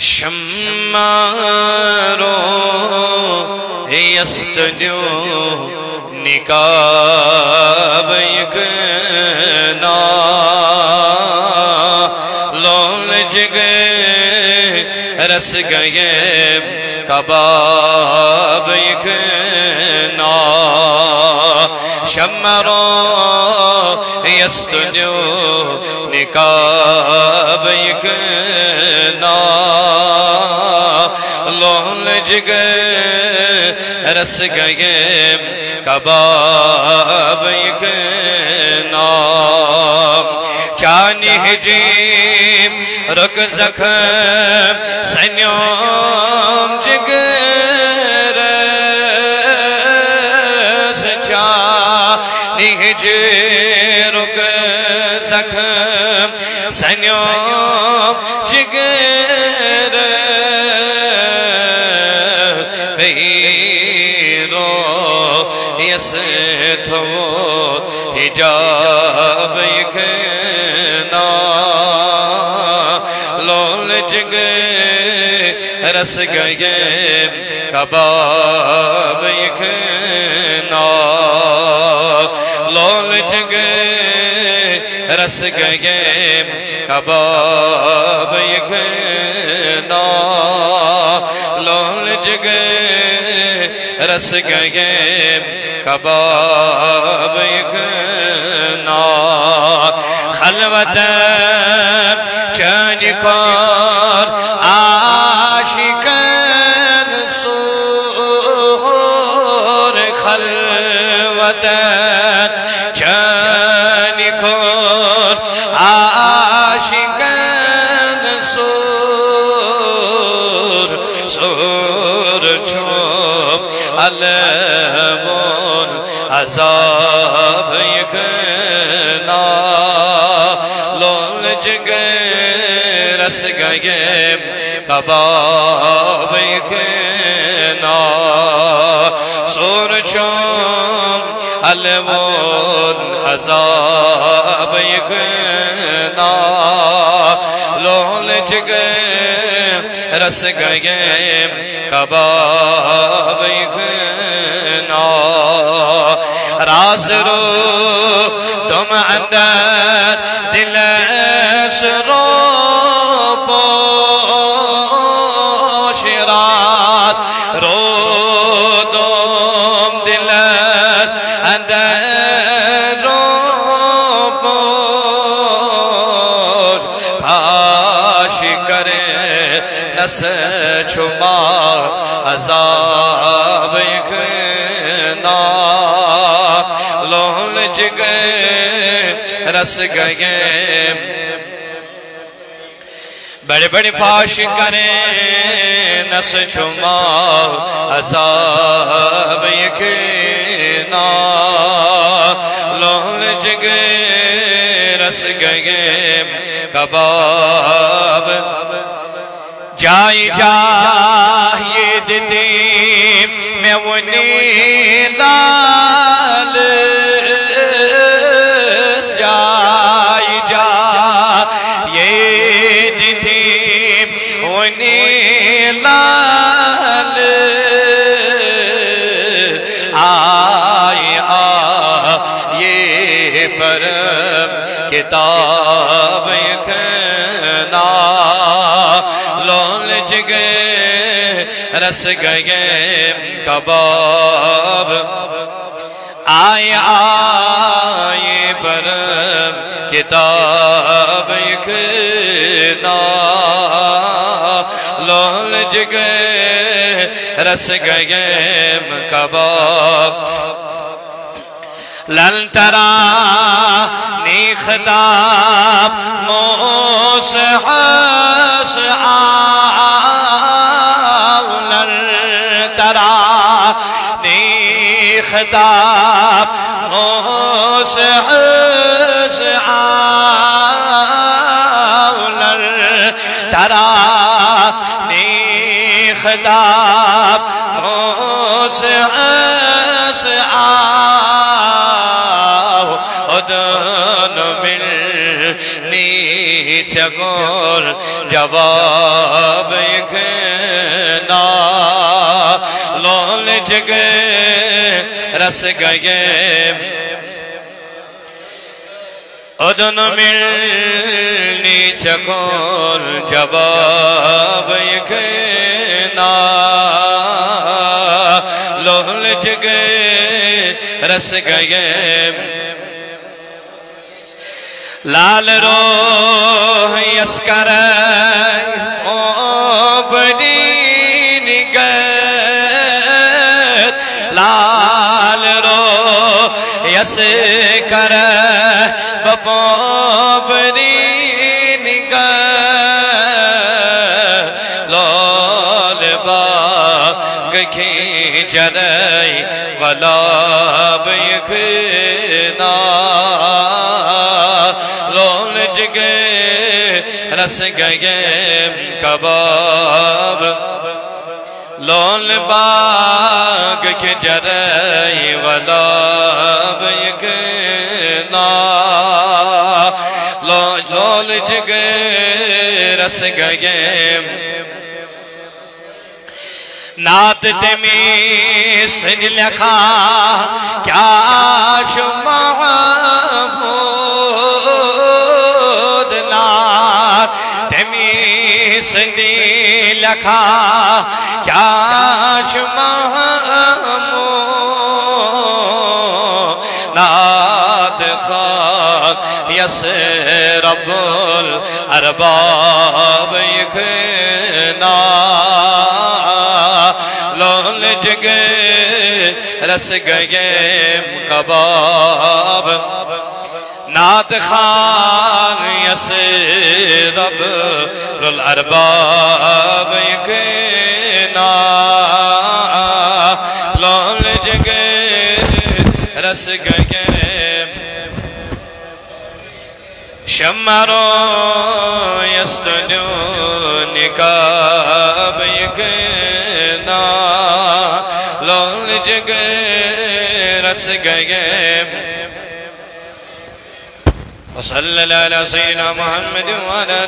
शम्मारो यस्तन्यो निकाब यकना लोल जगे रस गए कबाब यकना शम्मारो यस्तन्यो निकाब यकना लोल जगे रस गए कबाब यकना चानी जी रुक जखम सन्योम जिगर चानी जी रुक जखम सन्योम जिगर यस थो हिजाब यकना लोल जगे रस गए कबाब यकना लोल जगे रस गए कबाब यकना लोल जगे रस गए कबाब यकना खलवत चन कर आशिकन सूर खलवत चन कर आशिकन सूर सूर छुप अलमोन अज़ाब यकना लोल जगे रस गए कबाब यकना सूर छुप अलमोन अज़ाब यकना लोल जगे रस गए कबाब यकना राज रो तुम अंदर दिल रो पोश राज रो तुम दिल अंदर रो पोश भाष करे नस छुमा अज़ाब यकना लोल जगे रस गए बड़े बड़े फाश करे नस छुमा अज़ाब यकना लोल जगे रस गए कबाब जाई जाए दीदी मैं वो नीलाल जाई जा ये दीदी वो नीलाल आए आ ये परम किताब यकना लोल जगे रस गए कबाब आए आए परम किताब यकना लोल जगे रस गए कबाब ललतरा नी खिताब मोस हस ललतरा नी खिताब मोस हस ललतरा नी खिताब मोस हस मिल नी चकोर जवाब जगह रस गए उदन मिलनी चकोर जवाब यकना लोल जगह रस गए लाल रोह यसकर ओ बड़ी निगत लाल रोह यसकर बपो बड़ी निगत लोल बाग की जरई वलाब यखना लोल जगे रस गए कबाब लोल बाग के जरई वलाब यकना लोल जगे रस गए नात तमी सिन लखा क्या शुमा सिंधी लखा क्या शुमामो नात खाक यस रब्बुल अरबाब यखना लोल जगे रस गए कबाब नात खान यस रब्बुल अरबाब यकना लोल जगे रस गए शमरो यस्तजो निकाब यकना लोल जगे रस गए वसल्लल्लाहु अलैहि सय्यिदना मुहम्मद व अला